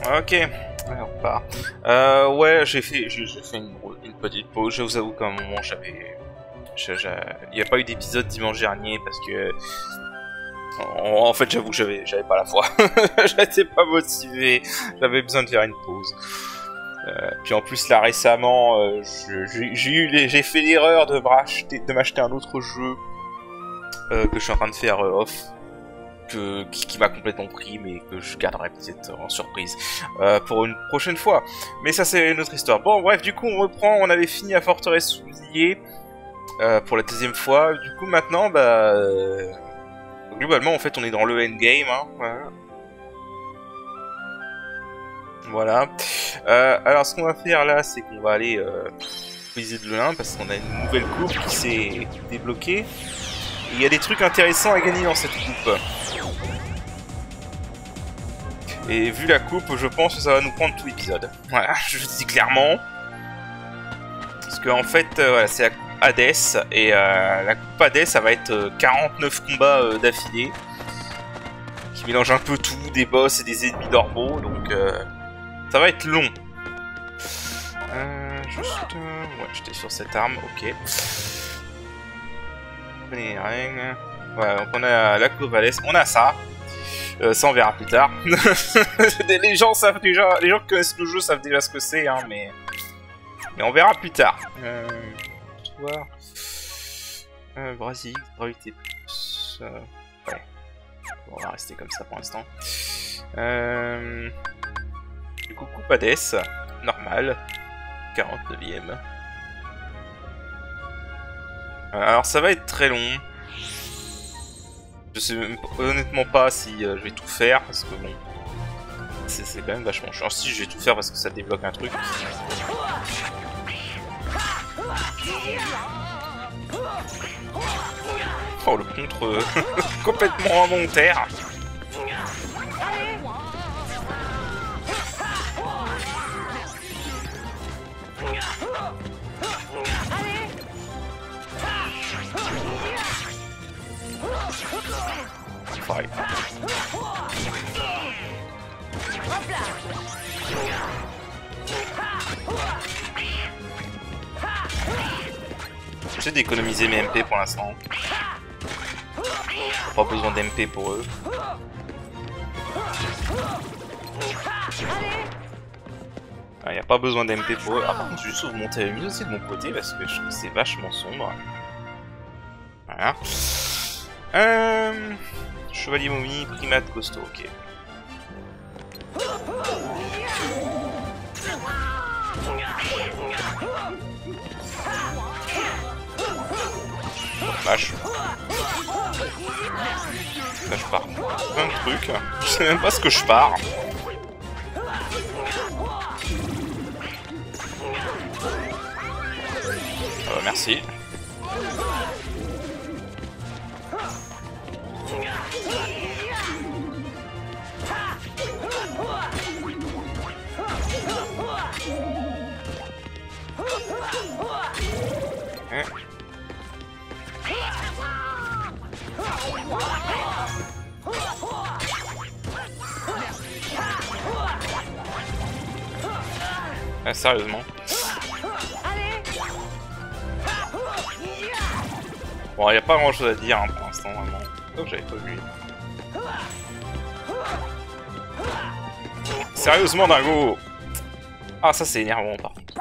Ok, ouais, on repart. Ouais, j'ai fait une petite pause. Je vous avoue qu'à un moment, il n'y a pas eu d'épisode dimanche dernier parce que... En fait, j'avoue que j'avais pas la foi. J'étais pas motivé. J'avais besoin de faire une pause. Puis en plus, là, récemment, j'ai fait l'erreur de m'acheter un autre jeu que je suis en train de faire off. Qui m'a complètement pris, mais que je garderai peut-être en surprise pour une prochaine fois. Mais ça, c'est une autre histoire. Bon, bref, du coup, on reprend. On avait fini à Forteresse oubliée pour la deuxième fois. Du coup, maintenant, globalement, en fait, on est dans le endgame. Hein, voilà. Alors, ce qu'on va faire là, c'est qu'on va aller visiter le lin parce qu'on a une nouvelle coupe qui s'est débloquée. Il y a des trucs intéressants à gagner dans cette coupe. Et vu la coupe, je pense que ça va nous prendre tout l'épisode. Voilà, je le dis clairement. Parce qu'en fait, voilà, c'est la coupe Hades. Et la coupe Hades, ça va être 49 combats d'affilée. Qui mélangent un peu tout, des boss et des ennemis normaux. Donc, ça va être long. Ouais, j'étais sur cette arme, ok. Voilà, donc on a la coupe Hades, on a ça. Ça on verra plus tard. Les gens savent déjà, les gens qui connaissent le jeu savent déjà ce que c'est, hein, mais on verra plus tard. Brésil, gravité plus. Ouais. Bon, on va rester comme ça pour l'instant. Du coup, coupe Hades, normal, 49ème. Alors ça va être très long. Je sais honnêtement pas si je vais tout faire parce que bon, c'est quand même vachement chiant. Si je vais tout faire parce que ça débloque un truc. Oh le contre complètement involontaire. Pareil. J'essaie d'économiser mes MP pour l'instant. Pas besoin d'MP pour eux. Il n'y a pas besoin d'MP pour eux. Ah, par contre, je vais juste monter la lumière aussi de mon côté parce que je trouve que c'est vachement sombre. Voilà. Chevalier momie, primate costaud, ok. Vache. Là je pars plein de trucs. Je sais même pas ce que je pars. Merci. Sérieusement. Bon, y a pas grand chose à dire hein, pour l'instant, vraiment. Oh, j'avais pas vu. Sérieusement, dingo. Ah, ça c'est énervant par contre.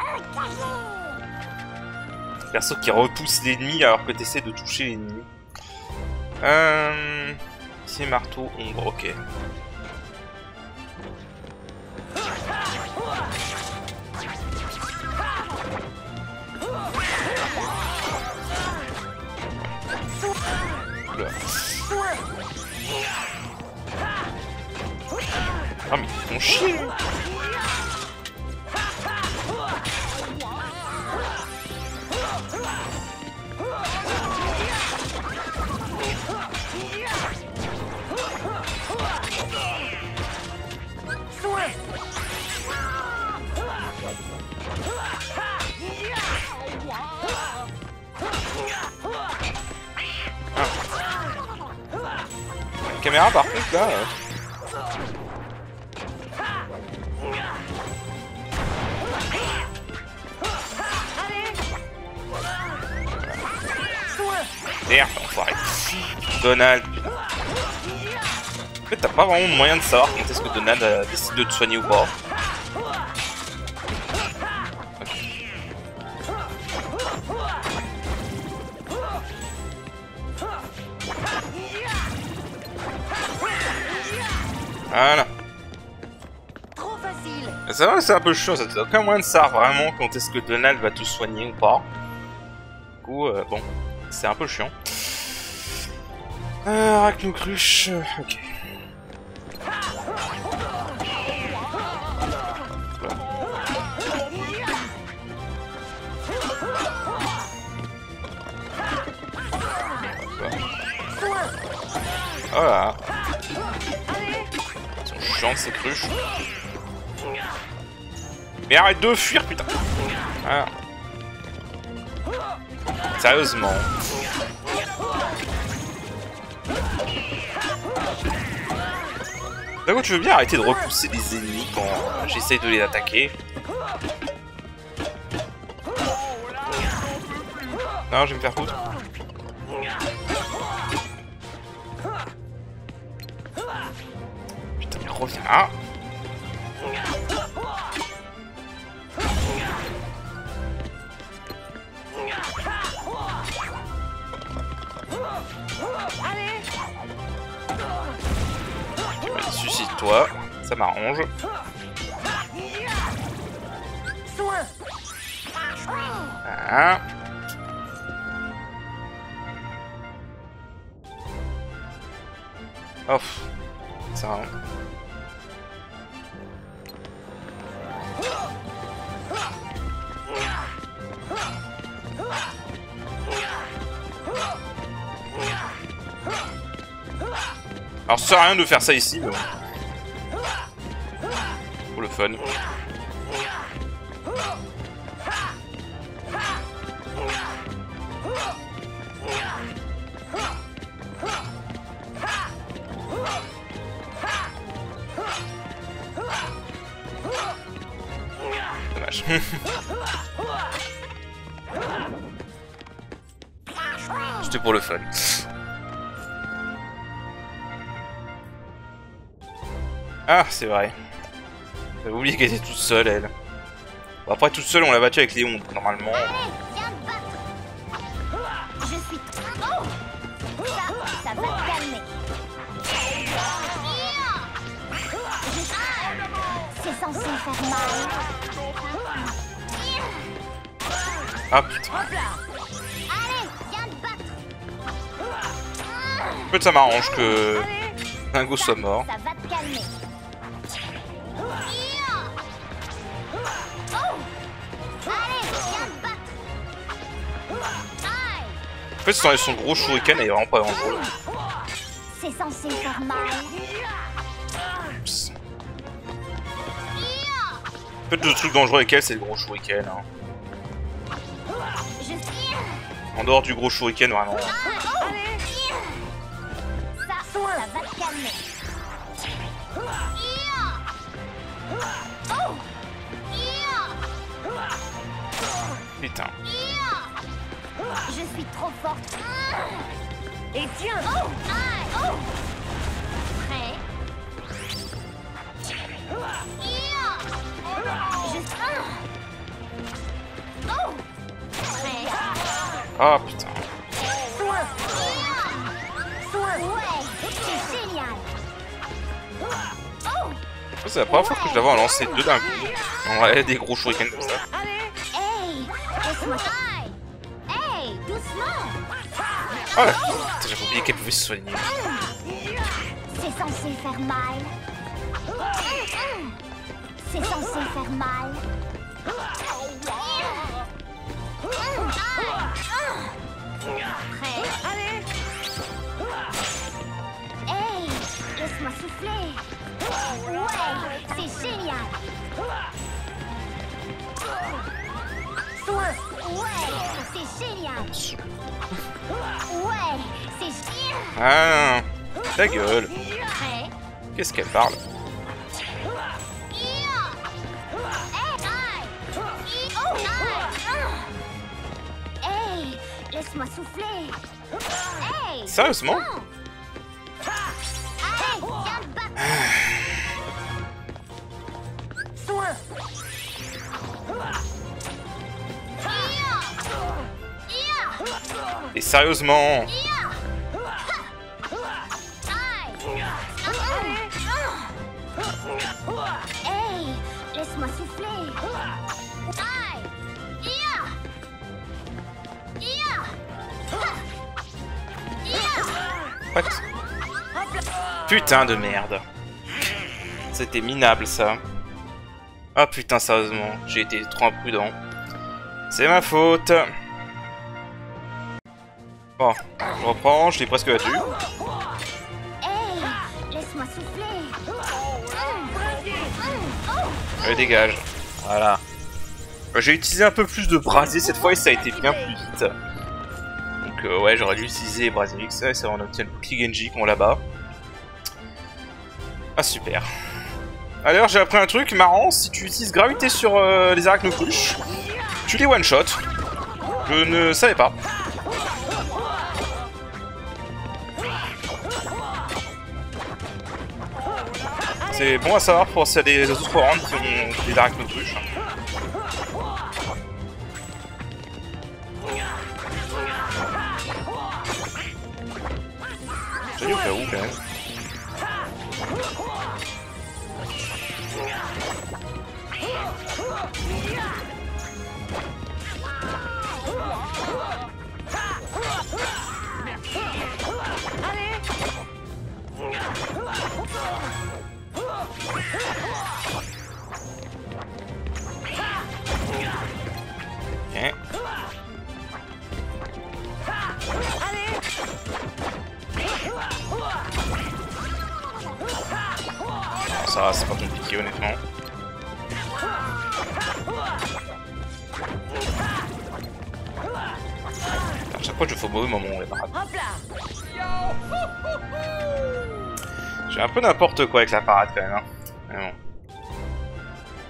Perso qui repousse l'ennemi alors que t'essaies de toucher l'ennemi. C'est marteau, ombre, ok. Ah mais ils font chier. La caméra par contre là... Merde, enfoiré. Donald. En fait, t'as pas vraiment moyen de savoir quand est-ce que Donald décide de te soigner ou pas. Voilà. Trop facile. C'est vrai que c'est un peu chaud, ça. T'as aucun moyen de savoir vraiment quand est-ce que Donald va te soigner ou pas. Du coup, bon, c'est un peu chiant. Arachnocruche, ok. Voilà. Ils sont chiants ces cruches. Mais arrête de fuir, putain. Voilà. Sérieusement. D'accord, tu veux bien arrêter de repousser les ennemis quand j'essaye de les attaquer? Non, je vais me faire foutre. Putain, mais reviens là. Suicide-toi, ça m'arrange. Ah. Oh, ça va. Alors ça sert à rien de faire ça ici, mais bon. Pour le fun. Dommage. C'était pour le fun. Ah, c'est vrai. J'avais oublié qu'elle était toute seule, elle. Bon, après, toute seule, on l'a battue avec Léon, normalement. Allez, viens te battre. Je suis trop... Oh, ça va te calmer. C'est censé faire mal. Ah, putain. Allez, viens te battre. En fait, ça m'arrange que Dingo soit mort. Ça va te calmer. En fait, son gros shuriken est vraiment pas dangereux. C'est censé faire mal. Psst. En fait, le truc dangereux avec elle, c'est le gros shuriken. Hein. En dehors du gros shuriken, vraiment. Ça va te calmer. Putain. Je suis trop forte. Et tiens. Prêt. Ah, putain. Ouais, c'est génial. C'est la première fois que je la vois en lancer deux d'un coup. On va des gros shurikens comme ça. Hey, laisse-moi. Hey, doucement. Ah, j'avais oublié qu'elle pouvait se soigner. C'est censé faire mal. C'est censé faire mal. Prêt? Allez. Hey, laisse-moi souffler. Ouais, c'est génial. Ouais, c'est génial. Ouais, c'est génial. Ah, ta gueule. Prêt? Qu'est-ce qu'elle parle? Hey, laisse-moi laisse-moi souffler. Hey, Sérieusement? non. Allez, viens te battre. Et sérieusement? Hey, laisse-moi souffler. Aïe. What? Putain de merde. C'était minable ça. Ah putain, sérieusement, j'ai été trop imprudent. C'est ma faute. Bon, je reprends, je l'ai presque battu. Hey, laisse-moi souffler. Allez, dégage. Voilà. J'ai utilisé un peu plus de brasier cette fois et ça a été bien plus vite. Donc ouais, j'aurais dû utiliser brasier X, et ça on obtient le bouclier Genji qu'on là-bas. Ah super. Alors j'ai appris un truc marrant, si tu utilises gravité sur les arachnocruches, tu les one-shot. Je ne savais pas. C'est bon à savoir pour s'il y a des autres rounds qui ont des arachnocruches. J'ai dit au cas où quand même. Ok. Ça, c'est pas compliqué honnêtement. À chaque fois je fais au mauvais moment les parades. J'ai un peu n'importe quoi avec la parade quand même. Hein. Mais bon.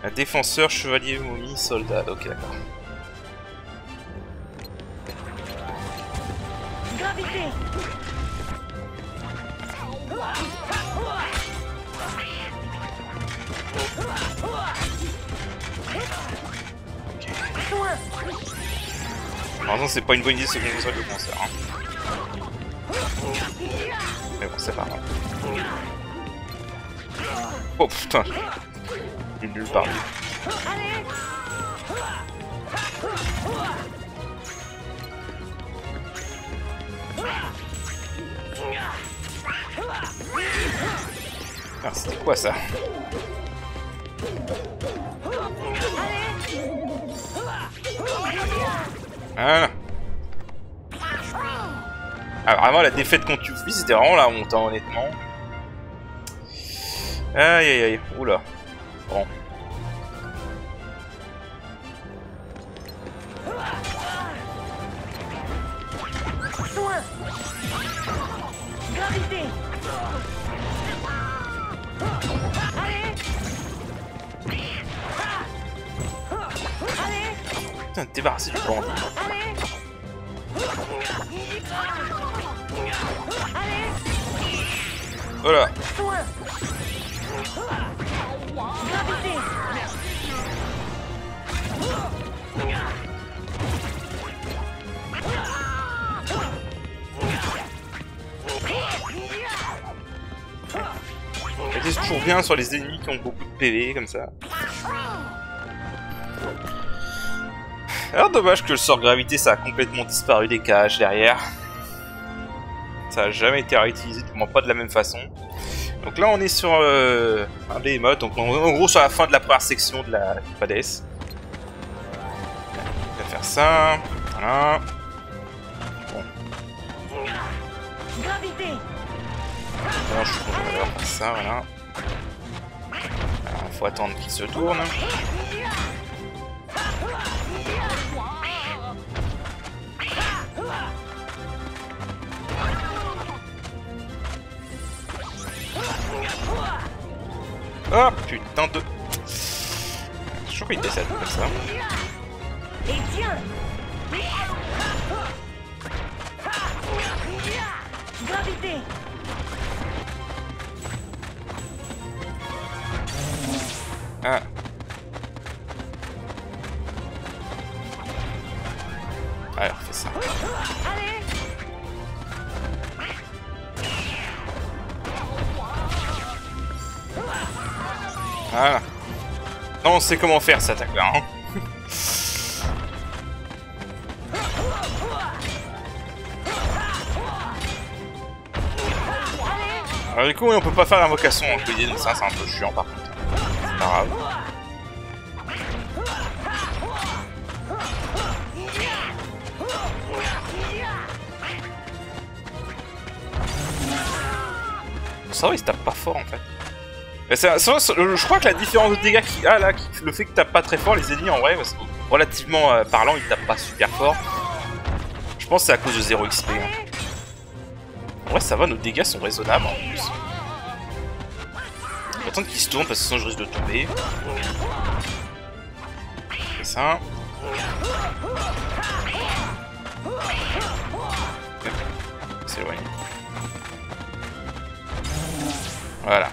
Un défenseur, chevalier, momie, soldat. Ok d'accord. Gravité. Normalement c'est pas une bonne idée ce qu'on soit le concert. Hein. Mais bon c'est pas grave. Oh putain. Il est nulle part. Ah c'était quoi ça? Voilà. Ah vraiment la défaite contre Yuffie c'était vraiment la honte hein, honnêtement. Aïe aïe aïe, oula. Bon. Gravité. Putain, débarrasser du bandit. Voilà. C'est toujours bien sur les ennemis qui ont beaucoup de PV comme ça. Alors dommage que le sort gravité ça a complètement disparu des cages derrière. Ça a jamais été réutilisé, du moins pas de la même façon. Donc là on est sur un Behemoth, donc en gros sur la fin de la première section de la Hades. On va faire ça, voilà. Bon. Alors, je pense qu'on va faire ça, voilà. Alors, faut attendre qu'il se tourne. Oh putain de... Je trouve qu'il décède comme ça. Et tiens. Gravité. Ah. Alors, fais ça. Allez. Voilà. Non, on sait comment faire cette attaque-là. Hein. Alors du coup, on peut pas faire l'invocation en PD, donc ça c'est un peu chiant par contre. C'est pas grave. Ça va, il se tape pas fort en fait. Mais je crois que la différence de dégâts qu'il a là, le fait que tape pas très fort les ennemis en vrai, parce que relativement parlant, il tape pas super fort. Je pense que c'est à cause de 0 XP. Hein. En vrai, ça va, nos dégâts sont raisonnables en plus. Faut attendre qu'il se tourne parce que sinon je risque de tomber. C'est ça. C'est éloigné. Voilà.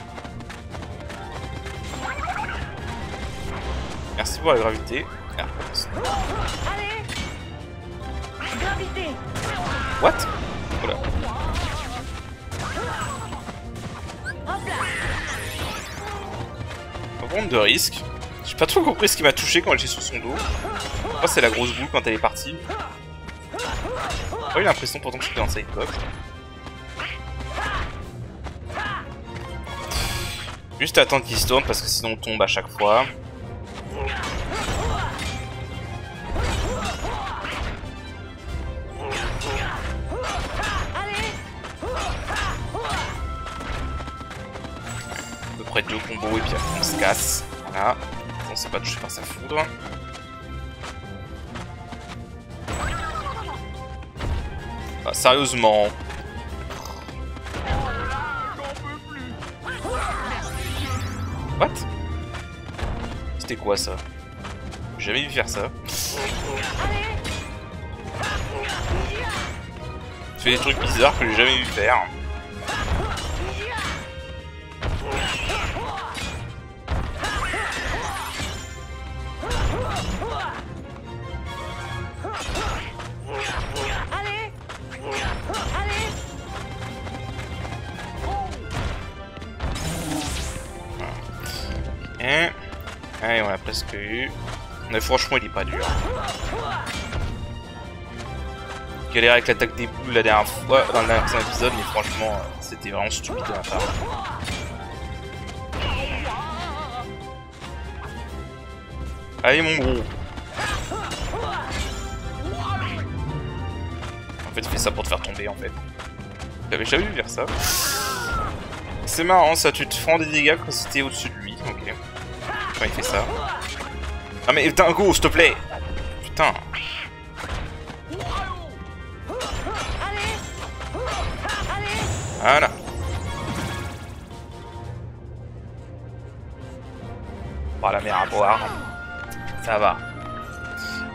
Merci pour la gravité. Ah, Allez. Gravité. what? Voilà. Pas prendre de risque. J'ai pas trop compris ce qui m'a touché quand elle était sur son dos. Moi, c'est la grosse boule quand elle est partie. J'ai eu l'impression pourtant que j'étais dans sideblock. Juste attendre qu'il se tourne parce que sinon on tombe à chaque fois. À peu près 2 combos et puis après on se casse. Voilà. On s'est pas touché par sa foudre. Ah, sérieusement. What? C'était quoi ça? J'ai jamais vu faire ça. Tu fais des trucs bizarres que j'ai jamais vu faire. Allez, on l'a presque eu. Mais franchement, il est pas dur. Galère avec l'attaque des boules la dernière fois, dans le dernier épisode, mais franchement, c'était vraiment stupide de ma part. Allez, mon gros. En fait, il fait ça pour te faire tomber, en fait. J'avais jamais vu faire ça. C'est marrant, ça, tu te prends des dégâts quand c'était au-dessus de lui. Ok. Enfin, il fait ça. Ah mais putain, go, s'il te plaît. Putain. Voilà. Bon, la mer à boire. Ça va.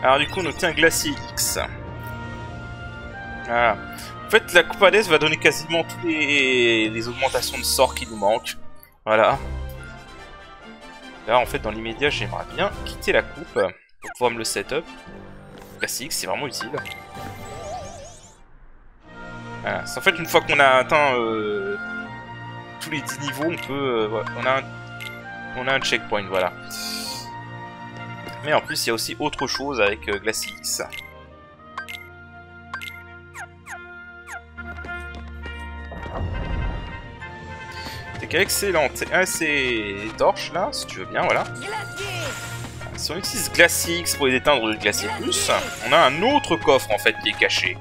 Alors du coup, on obtient un glacier X. Voilà. En fait, la coupe Hades va donner quasiment toutes les augmentations de sorts qui nous manquent. Voilà. Là, en fait, dans l'immédiat, j'aimerais bien quitter la coupe pour pouvoir me le setup. Classique, c'est vraiment utile. Voilà. En fait, une fois qu'on a atteint tous les 10 niveaux, on peut... voilà, on a un checkpoint, voilà. Mais en plus, il y a aussi autre chose avec Glacier X. Excellente. Et ces torches là, si tu veux bien, voilà. Si on utilise Glacier X pour les éteindre du Glacier Plus, on a un autre coffre en fait qui est caché.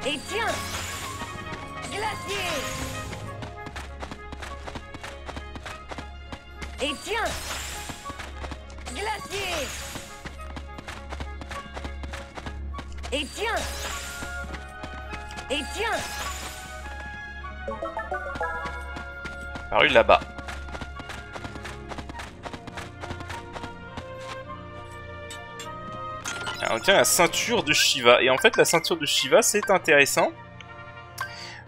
Et tiens, Glacier. Et tiens, Glacier. Et tiens. Et tiens. Paru là-bas. Alors, on tient la ceinture de Shiva. Et en fait, la ceinture de Shiva, c'est intéressant.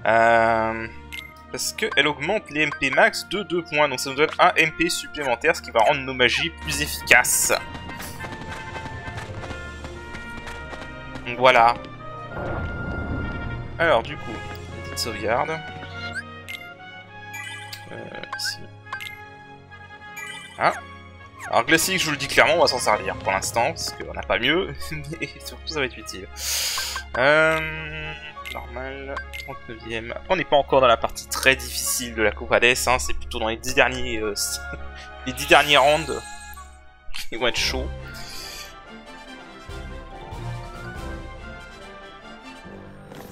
Parce qu'elle augmente les MP max de 2 points, donc ça nous donne un MP supplémentaire, ce qui va rendre nos magies plus efficaces. Donc voilà. Alors du coup, petite sauvegarde. Ici. Ah. Alors classique, je vous le dis clairement, on va s'en servir pour l'instant, parce qu'on n'a pas mieux, mais surtout ça va être utile. Normal, 39ème. Après, on n'est pas encore dans la partie très difficile de la Coupe Hades, hein, c'est plutôt dans les 10 derniers, les 10 derniers rounds qui vont être chauds.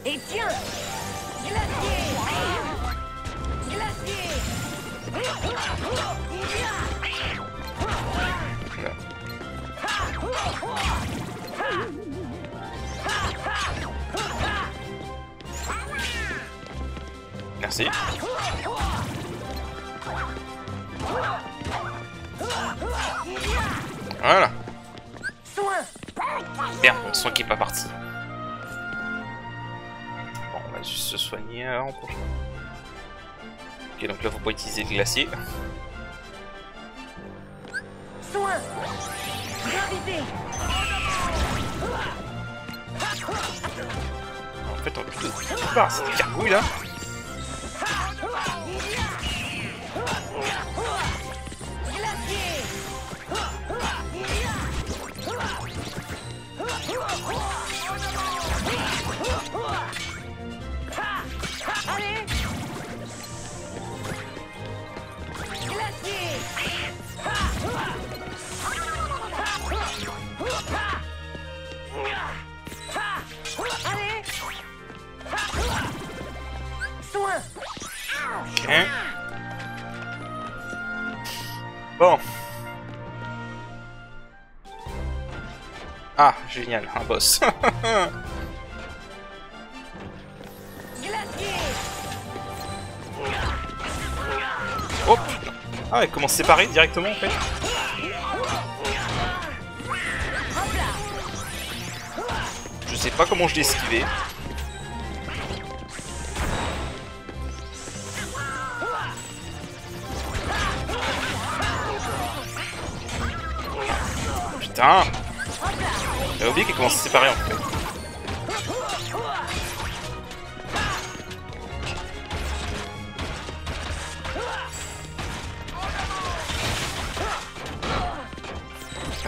Et tiens, glacier, glacier. Merci. Voilà. Merde, mon soin qui est pas parti. Bon, on va juste se soigner en prochain. Ok, donc là, faut pas utiliser le glacier. Soin. Gravité. En fait, on peut pas cette gargouille là. Allez. Glacier. Allez. Soin. Ok. Bon. Ah, génial, un boss. Oh putain. Ah ouais, comment se séparer directement en fait. Je sais pas comment je l'ai esquivé. Putain. J'avais oublié qu'il commence à se séparer en fait.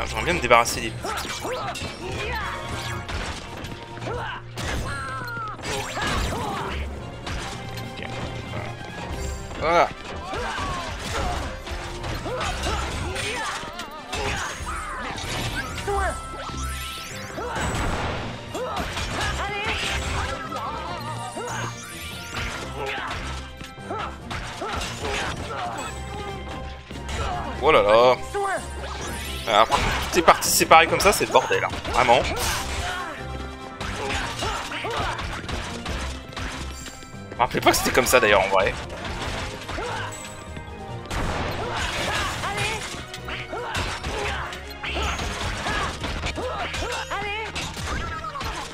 J'aimerais bien me débarrasser des... Okay. Voilà. Oh là là. Alors, toutes les parties séparées comme ça, c'est le bordel, hein. Vraiment. Je me rappelais pas que c'était comme ça d'ailleurs en vrai.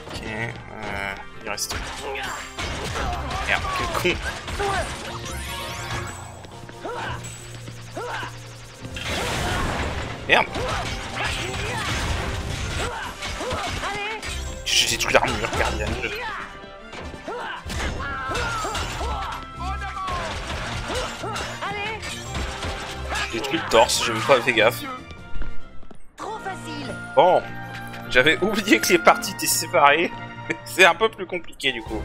Ok, il reste... Merde, quel con. Merde. J'ai détruit l'armure gardienne. J'ai détruit le torse, j'ai même pas fait gaffe. Bon, j'avais oublié que les parties étaient séparées. C'est un peu plus compliqué du coup.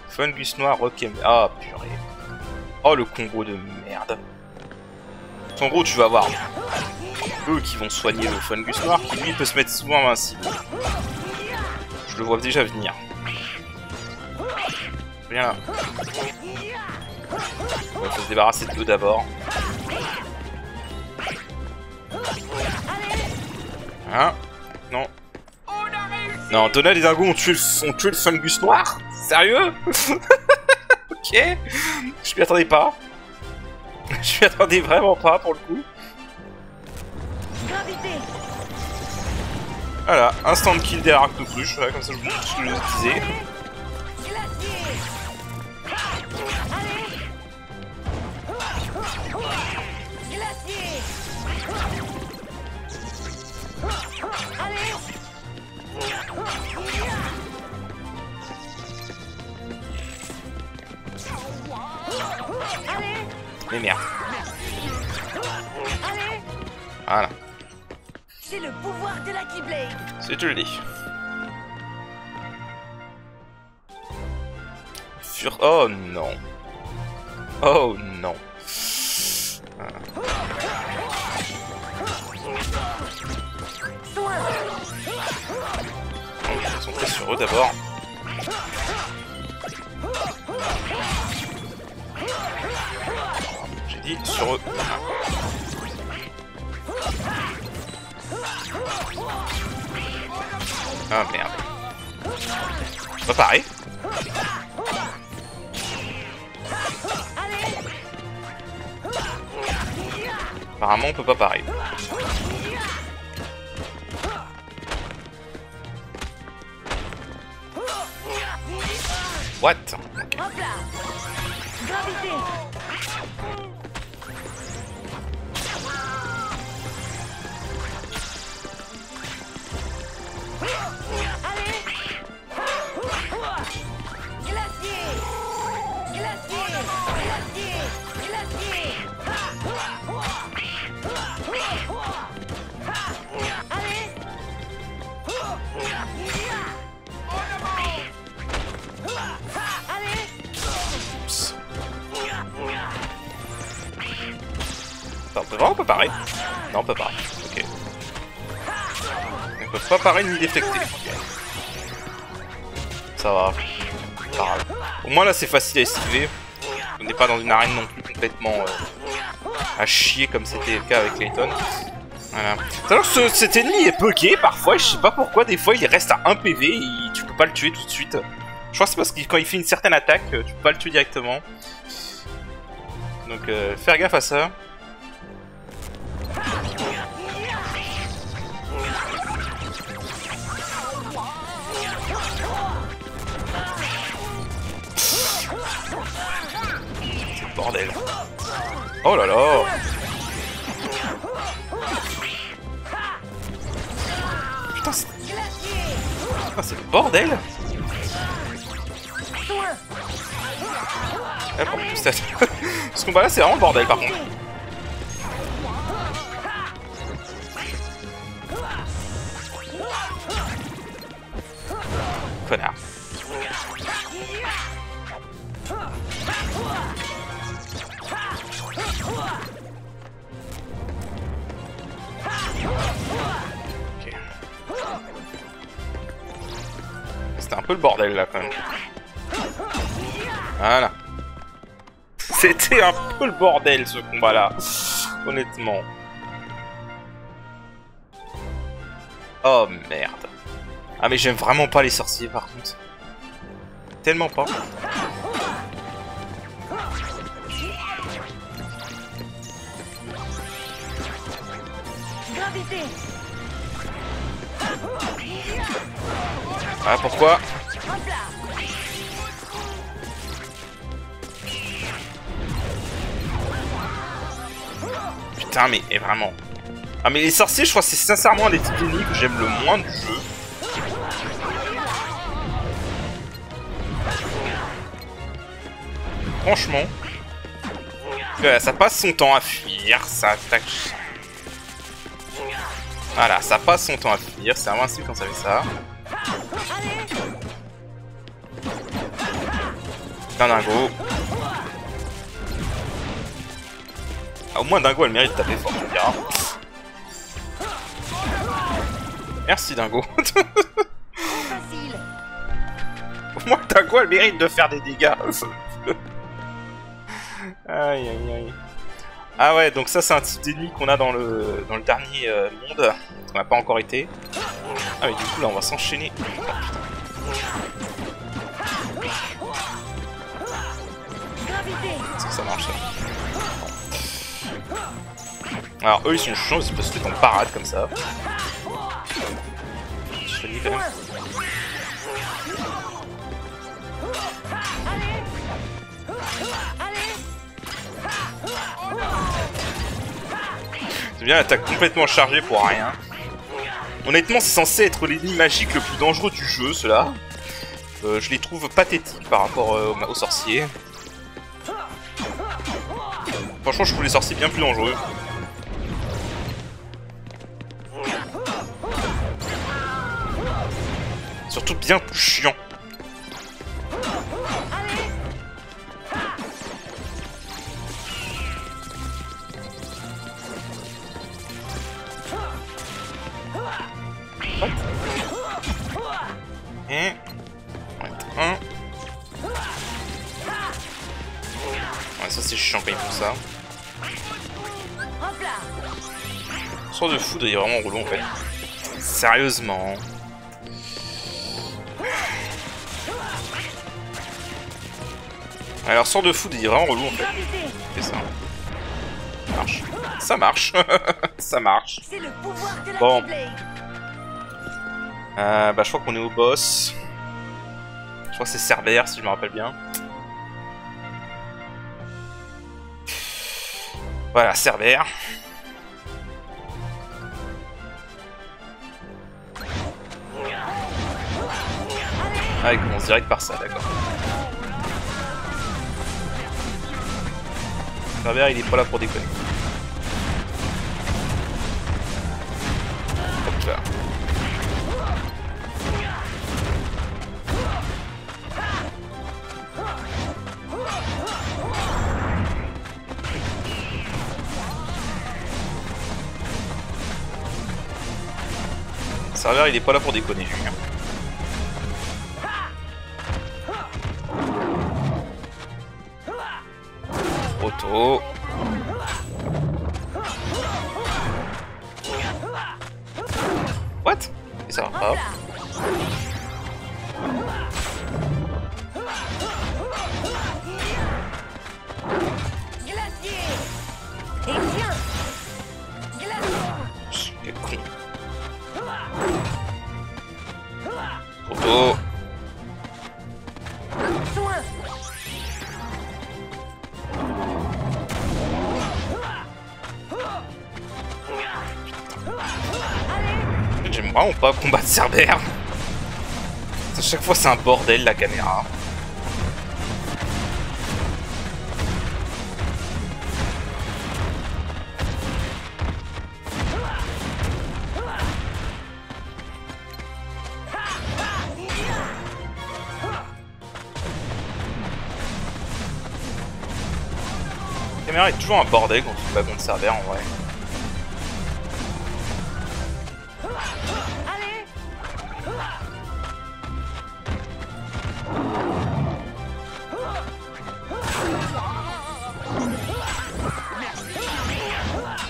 Fungus noir, Rock'em... Ah purée. Oh le combo de merde. En gros tu vas avoir eux qui vont soigner le Fungus noir qui lui peut se mettre souvent invincible. Je le vois déjà venir. Viens là. Il faut se débarrasser de eux d'abord. Hein? Non. Non, Donald et Dingo ont tué le Fungus noir? Sérieux? Ok. Je m'y attendais pas. Je m'y attendais vraiment pas pour le coup. Voilà, instant kill des arachnocruches, comme ça je vous disais. Mais merde. Allez, Voilà. j'ai le pouvoir de la Keyblade. C'est joli. Oh non. Oh non. Soin. On va se concentrer sur eux d'abord. J'ai dit sur eux. Ah merde. Pas pareil. Apparemment on peut pas pareil. What? Hop là. Gravité. Allez. Glacier. Glacier. Glacier. Glacier. Allez. Allez. Oups. Attends, on peut vraiment pas pareil? Non, on peut pas. Ok. On peut pas pareil ni déflecter. Ok. Ça va. Pas grave. Au moins là c'est facile à esquiver. On n'est pas dans une arène non plus complètement à chier comme c'était le cas avec Layton. Voilà. Alors cet ennemi est bugué parfois, je sais pas pourquoi, des fois il reste à 1 PV et tu peux pas le tuer tout de suite. Je crois que c'est parce que quand il fait une certaine attaque, tu peux pas le tuer directement. Donc faire gaffe à ça. Bordel. Oh là là. Putain, c'est le bordel. Ah, par contre, ce combat là c'est vraiment le bordel par contre. Connard. Ok. C'était un peu le bordel là quand même. Voilà. C'était un peu le bordel ce combat là. Honnêtement. Oh merde. Ah mais j'aime vraiment pas les sorciers par contre. Tellement pas. Gravité. Ah pourquoi? Hop là. Putain mais vraiment. Ah mais les sorciers je crois que c'est sincèrement un des types d'ennemis que j'aime le moins du jeu. Franchement. Ça passe son temps à fuir, ça attaque. Voilà, ça passe son temps à fuir, c'est invincible quand ça fait ça. Un dingo. Ah, au moins dingo elle mérite de taper fort, tu me diras. Merci dingo. Au moins dingo elle mérite de faire des dégâts. Aïe aïe aïe. Ah ouais, donc ça c'est un type d'ennemi qu'on a dans le dernier monde, qu'on n'a pas encore été. Ah mais du coup là on va s'enchaîner. Ça marche ça. Alors eux ils sont chiants, ils peuvent se mettre en parade comme ça. Je fais quand même. C'est bien l'attaque complètement chargée pour rien. Honnêtement c'est censé être l'ennemi magique le plus dangereux du jeu, ceux-là. Je les trouve pathétiques par rapport aux sorciers. Franchement, je trouve les sorciers bien plus dangereux. Surtout bien plus chiant. Et... un. Ouais, ça c'est chiant quand ils font ça. Sort de foudre, il est vraiment relou en fait. Sérieusement. Alors, sort de foudre, il est vraiment relou en fait. C'est ça. Ça marche. Ça marche. Ça marche. Bon. Bah, je crois qu'on est au boss. Je crois que c'est Cerbère, si je me rappelle bien. Voilà, Cerbère. Ah, il commence direct par ça, d'accord. Cerbère, il est pas là pour déconner. Hop là. Cerbère, il est pas là pour déconner, lui. Auto. What? Et ça va pas. Quel con. Auto. J'aime vraiment pas combattre Cerbère. À chaque fois c'est un bordel la caméra. La caméra est toujours un bordel quand tu te bats contre Cerbère en vrai.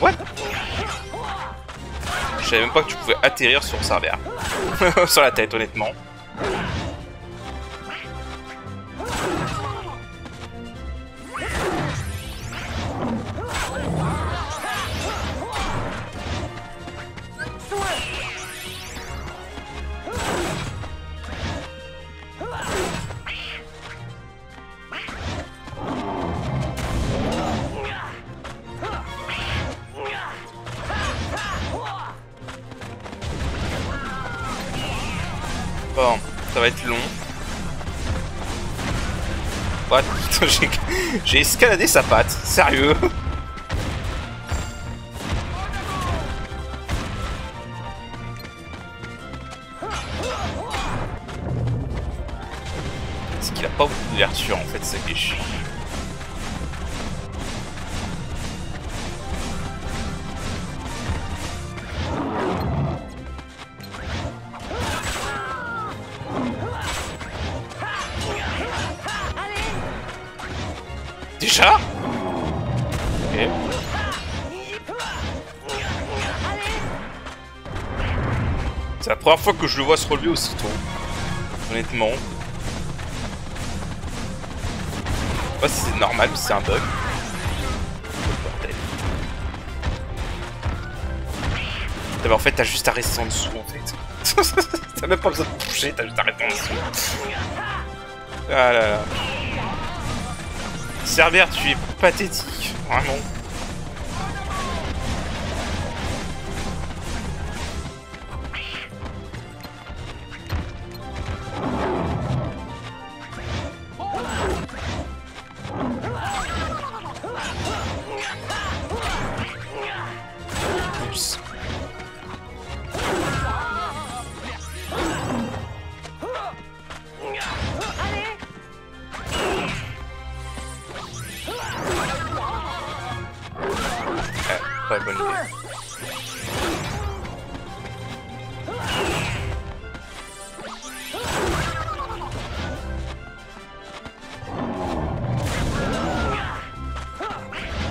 What? Je savais même pas que tu pouvais atterrir sur Cerbère. Sur la tête, honnêtement. Bon, ça va être long. What? J'ai escaladé sa patte, sérieux? Est-ce qu'il a pas beaucoup d'ouverture en fait, c'est chiant. Déjà? Ok. C'est la première fois que je le vois se relever aussitôt. Honnêtement. Je sais pas si c'est normal ou si c'est un bug. Mais en fait, t'as juste à rester en dessous en fait. T'as même pas besoin de toucher, t'as juste à rester en dessous. Ah là là. Cerbère, tu es pathétique, vraiment.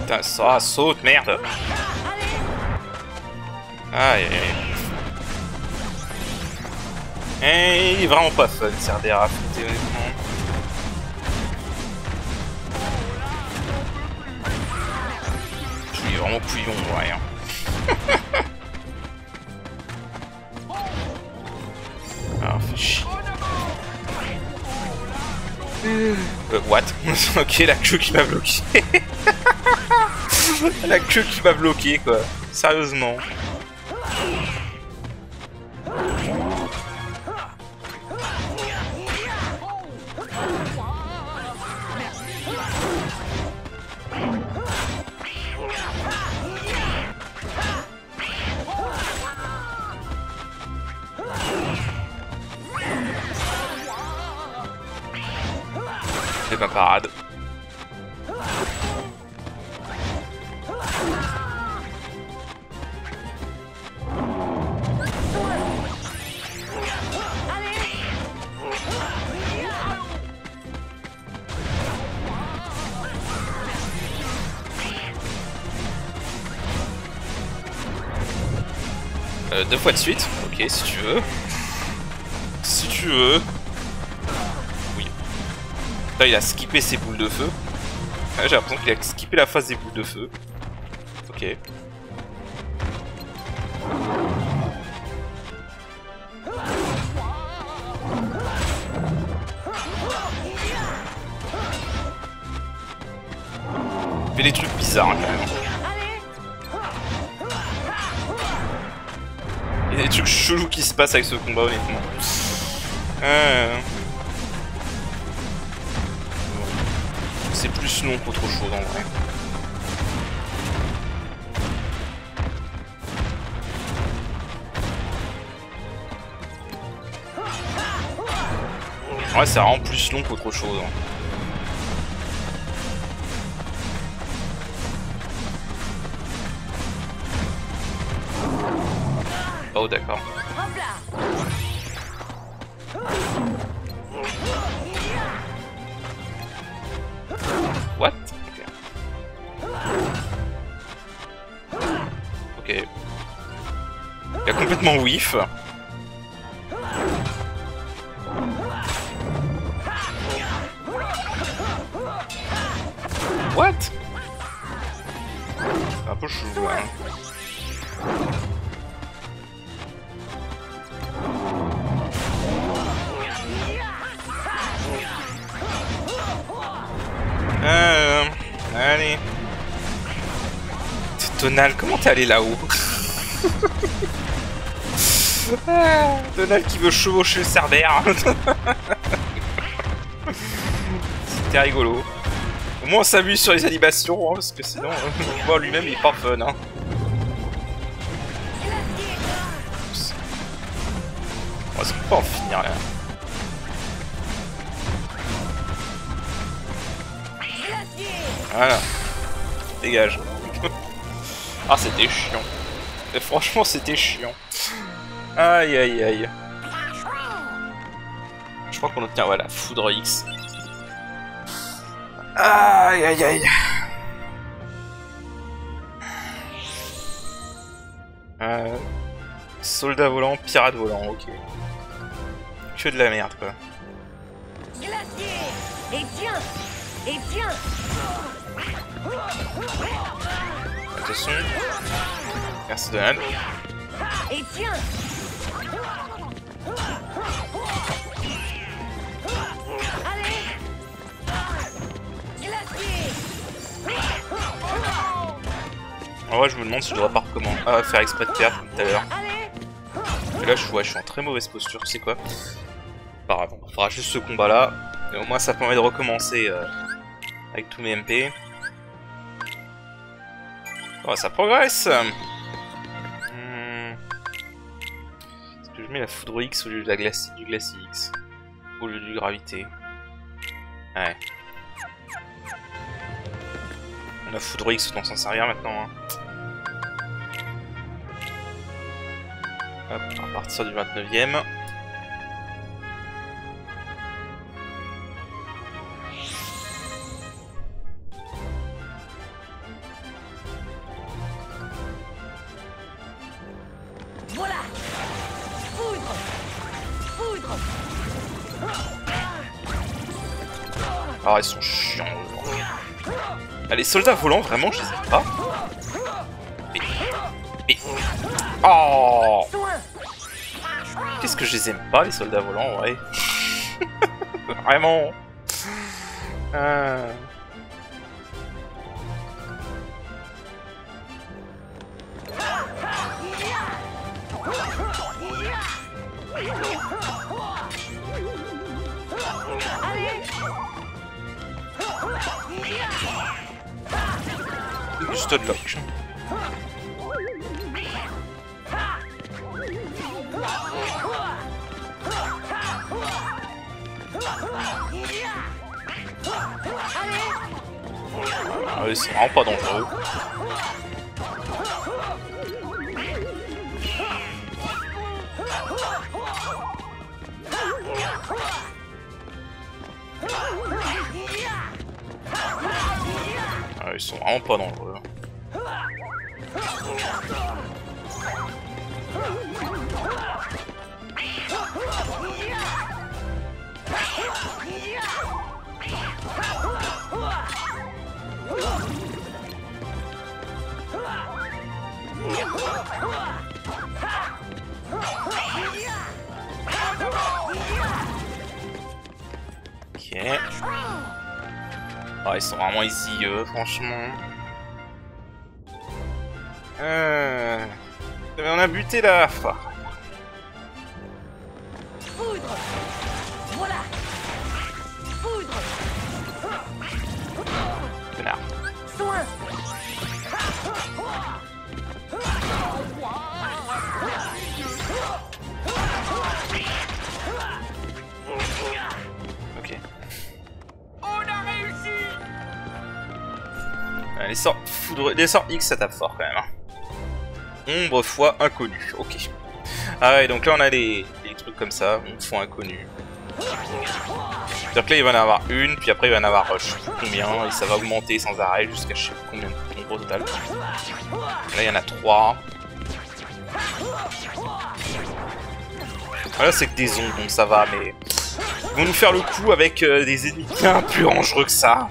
Putain, ça saute, merde. Aïe aïe aïe. Et il est vraiment pas fun, Cerber à affronter, honnêtement. Je suis vraiment couillon, ouais. Ah, fait chier. What? Ok, la queue qui m'a bloqué. La queue qui m'a bloqué, quoi. Sérieusement. C'est ma parade. Deux fois de suite. Ok, si tu veux. Si tu veux. Oui. Là, il a skippé ses boules de feu. J'ai l'impression qu'il a skippé la phase des boules de feu. Ok. Il fait des trucs bizarres, quand même. Il y a des trucs chelous qui se passent avec ce combat, honnêtement. C'est plus long qu'autre chose, en vrai. Ouais, c'est vraiment plus long qu'autre chose. Hein. Oh, d'accord. What? Ok. Il a complètement whiff. What? C'est un peu chelou, hein. Allez. Donald, comment t'es allé là-haut? Donald qui veut chevaucher le Cerbère. C'était rigolo. Au moins on s'amuse sur les animations, hein, parce que sinon, le combat lui-même il est pas fun. Hein. On va pas en finir là. Voilà. Dégage. Ah, c'était chiant. Et franchement, c'était chiant. Aïe, aïe, aïe. Je crois qu'on obtient, voilà, Foudre X. Aïe, aïe, aïe. Soldat volant, pirate volant, ok. Que de la merde, quoi. Glacier. Et tiens. Et tiens. Attention. Merci Donald. Et tiens. Allez. Glacier. En vrai, je me demande si je devrais pas recommencer à faire exprès de perdre comme tout à l'heure. Et là, je suis en très mauvaise posture, c'est quoi? Pas grave, on fera juste ce combat là. Et au moins, ça permet de recommencer avec tous mes MP. Oh, ça progresse. Est-ce que je mets la Foudre X au lieu de la glace, du Glacis X? Au lieu du Gravité? Ouais. La Foudre X, autant s'en servir maintenant. Hein. Hop, à partir du 29e. Voilà. Foudre. Foudre. Ah, ils sont chiants. Ah, les soldats volants, vraiment, je les aime pas. Mais... Oh! Qu'est-ce que je les aime pas, les soldats volants, ouais. Vraiment. Juste de lock. Ah oui, c'est vraiment pas dangereux. Ah, ils sont vraiment pas dangereux. Ok. Ah, ils sont vraiment easy, franchement. Mais on a buté la fin. Foudre. Voilà. Foudre. Connard. Soin. Ok. On a réussi. Les sorts foudre, les sorts X ça tape fort quand même. Hein. Ombre fois inconnu. Ok. Ah ouais, donc là on a les trucs comme ça, ombre fois inconnu. C'est-à-dire que là il va en avoir une, puis après il va en avoir je sais plus combien, et ça va augmenter sans arrêt jusqu'à je sais plus combien de ombres au total. Là il y en a 3. Là c'est que des ombres, donc ça va, mais ils vont nous faire le coup avec des ennemis bien plus dangereux que ça.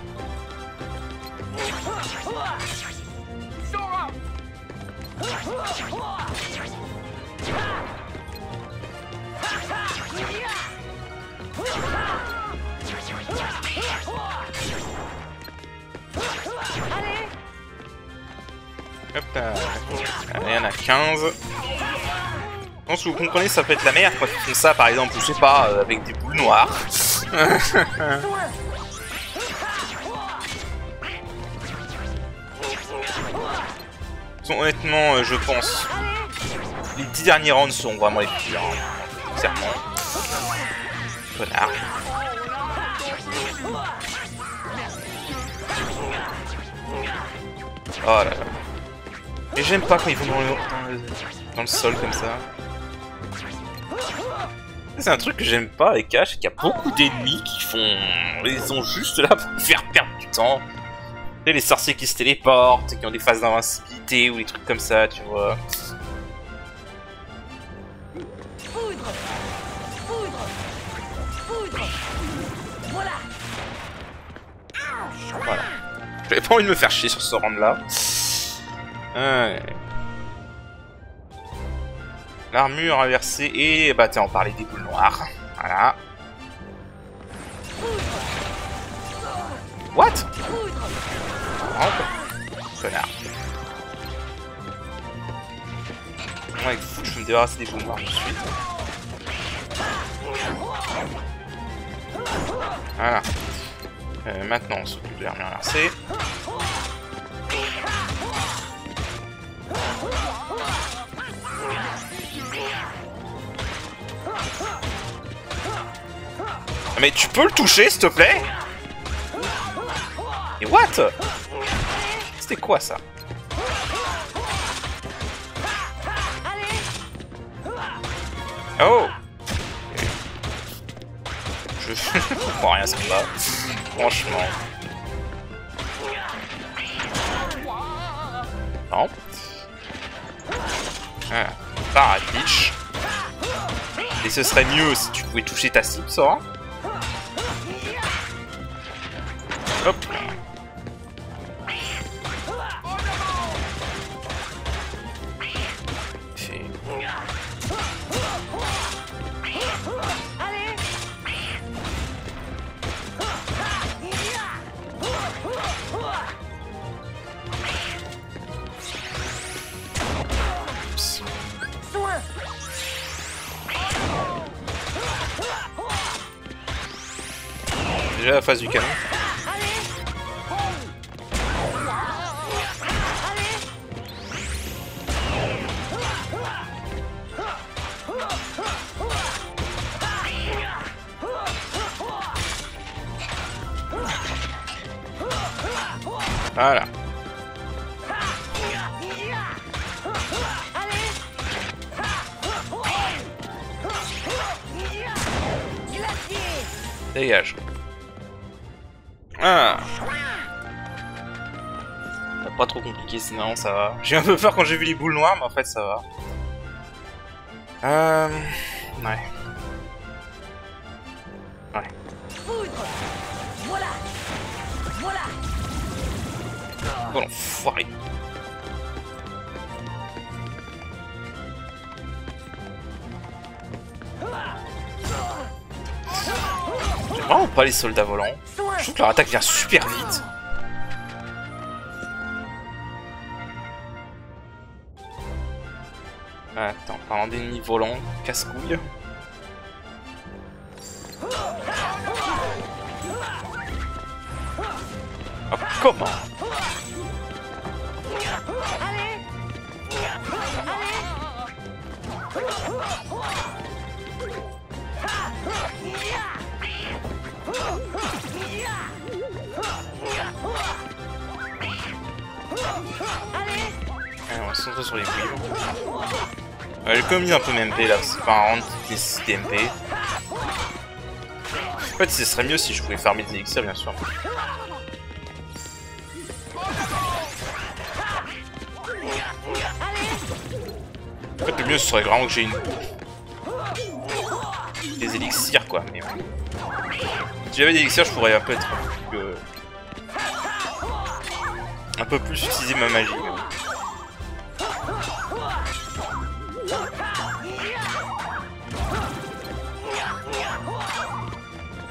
Hop là. Il y en a 15. Je pense que vous comprenez, ça peut être la merde quand ils font ça, par exemple, je sais pas, avec des boules noires. Honnêtement, je pense, les 10 derniers rounds sont vraiment les plus durs, hein. Clairement. Connard. Oh là là. Et j'aime pas quand ils vont dans le sol comme ça. C'est un truc que j'aime pas avec Ash, c'est qu'il y a beaucoup d'ennemis qui font... Ils sont juste là pour faire perdre du temps. Et les sorciers qui se téléportent, qui ont des phases d'invincibilité ou des trucs comme ça, tu vois. Foudre. Foudre. Foudre. Voilà. Voilà. J'avais pas envie de me faire chier sur ce round là. L'armure inversée et bah tiens on parlait des boules noires. Voilà. What? Oh, connard. Ouais, il faut que je me débarrasse des boules noires tout de suite. Voilà. Maintenant on s'occupe de l'armure inversée. Mais tu peux le toucher s'il te plaît? Et what? C'était quoi ça? Oh. Je comprends rien à ce combat. Franchement. Non. Voilà. Paratich. Et ce serait mieux si tu pouvais toucher ta cible, ça. Hop. Déjà la phase du canon. Voilà. Dégage. Ah. Pas trop compliqué sinon ça va. J'ai un peu peur quand j'ai vu les boules noires mais en fait ça va. Ouais. Ouais. Bon enfoiré. J'aime vraiment pas les soldats volants. Je trouve que leur attaque vient super vite. Attends, parlant d'ennemis volants, casse-couille. Oh, comment? On va se centrer sur les couilles. J'ai quand même mis un peu MP là, c'est pas un round qui nécessite des MP. En fait, ce serait mieux si je pouvais farmer des élixirs, bien sûr. En fait, le mieux ce serait vraiment que j'ai des élixirs quoi. Mais si j'avais des élixirs, je pourrais un peu être un peu plus utiliser ma magie.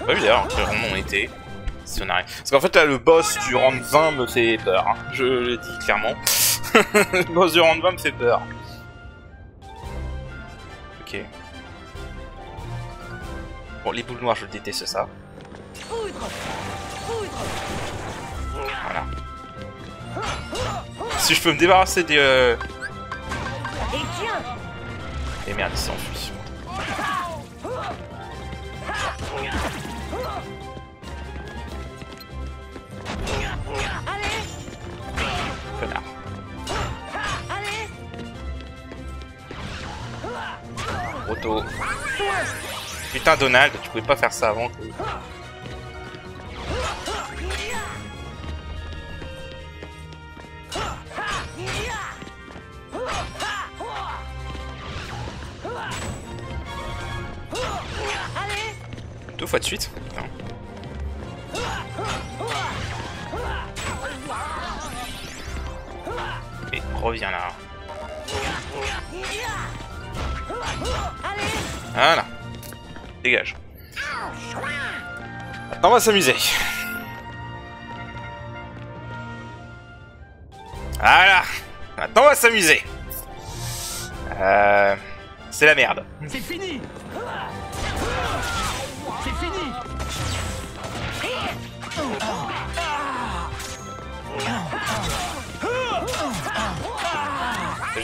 Pas vu d'ailleurs que vraiment on était. Si on arrive. Parce qu'en fait là le boss du round 20 me fait peur. Hein. Je le dis clairement. Le boss du round 20 me fait peur. Ok. Bon les boules noires je déteste ça. Voilà. Si je peux me débarrasser des... Et merde il s'enfuit. Connard. Auto. Putain Donald, tu pouvais pas faire ça avant que... Deux fois de suite? Non. Et reviens là. Voilà. Dégage. Maintenant on va s'amuser. Voilà. Maintenant on va s'amuser. C'est la merde. C'est fini. C'est fini.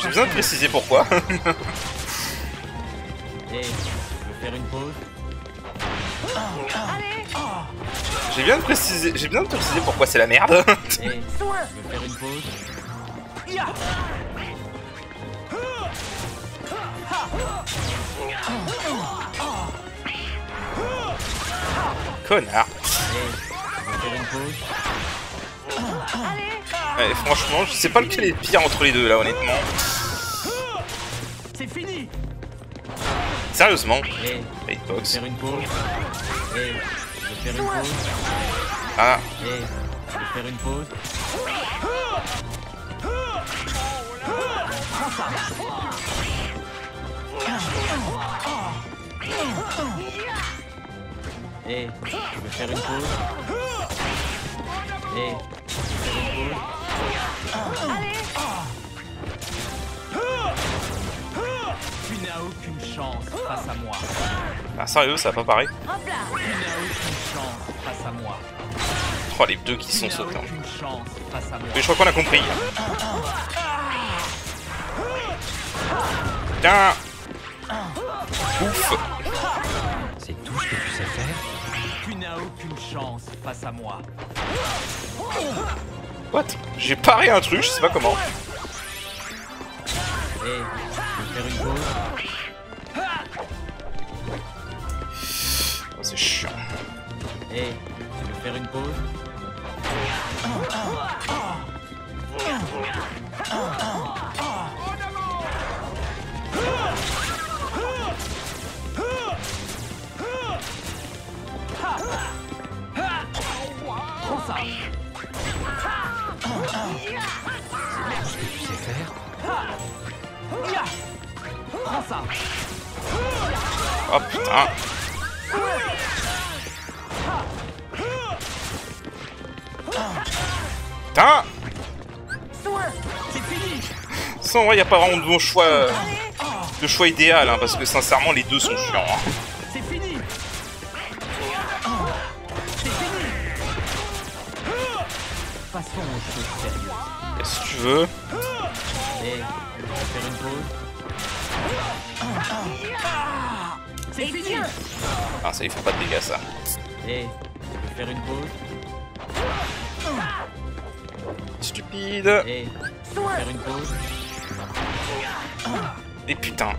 J'ai besoin de préciser pourquoi. Hey, tu veux faire une pause? J'ai besoin de préciser pourquoi c'est la merde. Hey, tu veux faire une pause? Connard. Je vais faire une pause. Ouais, franchement, je sais pas lequel est le pire entre les deux là, honnêtement. C'est fini. Sérieusement. Je vais Hitbox. faire une pause. Je vais faire une pause. Ah, Je vais faire une pause. Je vais faire une pause. Je vais faire une pause. Tu n'as aucune chance face à moi. ah sérieux, ça va pas pareil. Tu n'as aucune chance face à moi. Oh, les deux qui Tu sont n'as sautés. aucune chance face à moi. Mais je crois qu'on a compris. Tiens. Ouf. C'est tout ce que tu sais faire. Tu n'as aucune chance face à moi. What? J'ai paré un truc, je sais pas comment. Je vais faire une pause. Oh, c'est chiant. Tu veux faire une pause. Prends ça. C'est ce que tu sais faire. Prends ça. Oh putain. Putain. C'est fini. Sans vrai, y a pas vraiment de bon choix, de choix idéal, hein, parce que sincèrement, les deux sont chiants. Hein. C'est fini. C'est fini. Passons aux choses sérieuses. Et si tu veux. Je vais faire une pause. C'est fini. Ah, ça, il fait pas de dégâts, ça. Je vais faire une pause. Stupide. Et faire une pause. Et putain.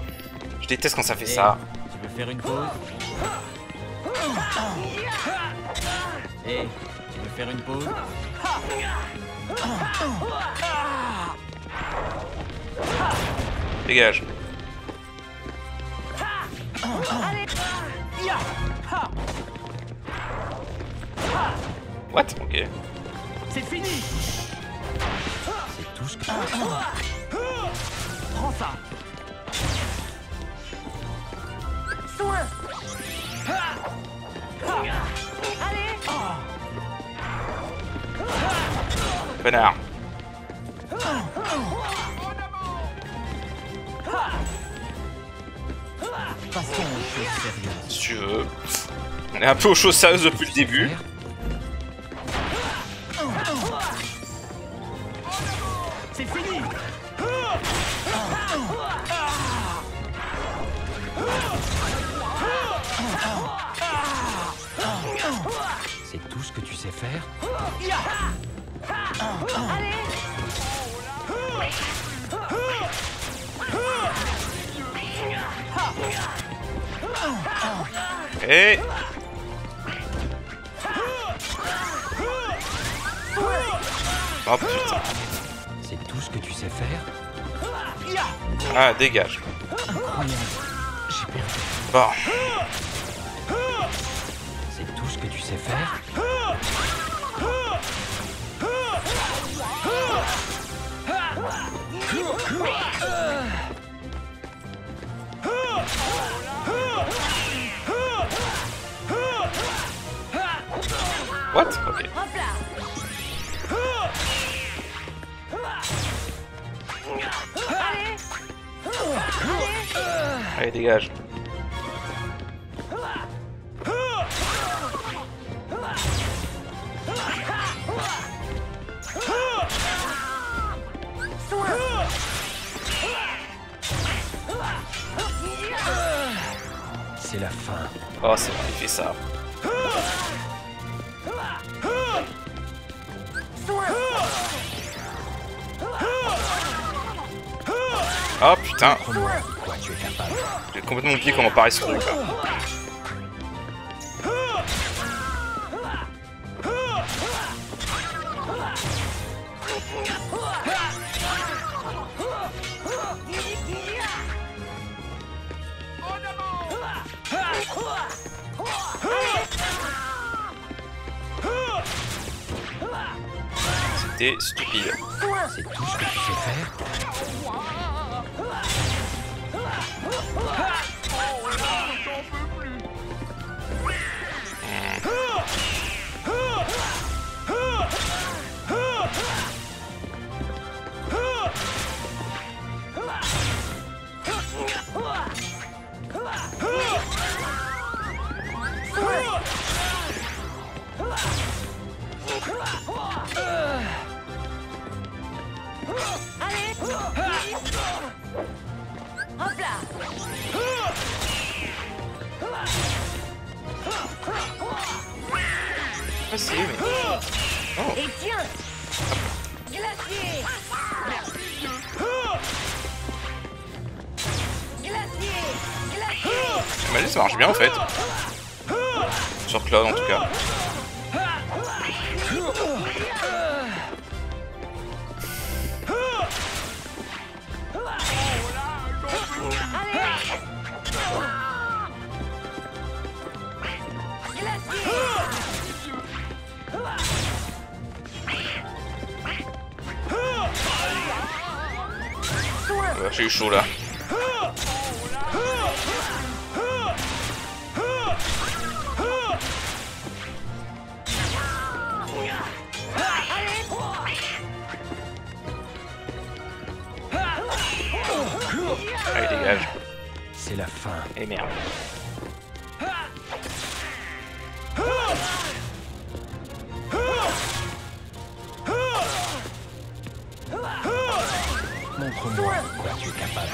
Je déteste quand ça fait ça. Tu veux faire une pause. Et tu veux faire une pause. Dégage. What? Ok. C'est fini. C'est tout ce que tu veux. Prends ça. Soin. Connard. Passons aux choses sérieuses. Si tu veux. On est un peu aux choses sérieuses depuis le début. C'est fini. C'est tout ce que tu sais faire. Et... Oh putain. C'est tout ce que tu sais faire. Ah, dégage. Incroyable. J'ai perdu. Bon. C'est tout ce que tu sais faire. What? Ok. Hop là. Allez, dégage. C'est la fin. Oh, c'est bon, il fait ça. Oh putain, Montre-moi de quoi tu es capable. j'ai complètement oublié comment paraît ce truc là. C'était stupide. C'est tout ce que tu sais faire? Allez. Hop là. Ah si, mais... Oh. Et tiens. Glacier. Glacier. Imagine, ça marche bien en fait. Sur Cloud en tout cas. J'ai eu chaud là. Allez, dégage. C'est la fin. Et merde. Montre-moi de quoi tu es capable.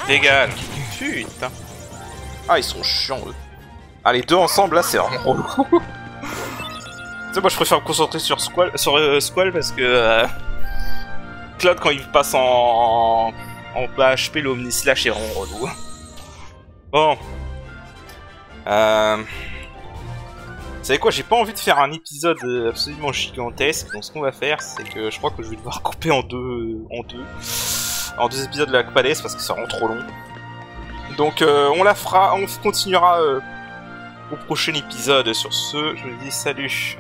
Dégage. Putain. Ah, ils sont chiants eux. Ah, les deux ensemble là, c'est vraiment relou. Tu sais, moi je préfère me concentrer sur Squall, parce que Cloud, quand il passe en bas HP, le Omni Slash est vraiment relou. Bon. Vous savez quoi, j'ai pas envie de faire un épisode absolument gigantesque, donc ce qu'on va faire, c'est que je crois que je vais devoir couper en deux épisodes de la Palace parce que ça rend trop long. Donc on la fera, on continuera au prochain épisode. Sur ce, je vous dis salut.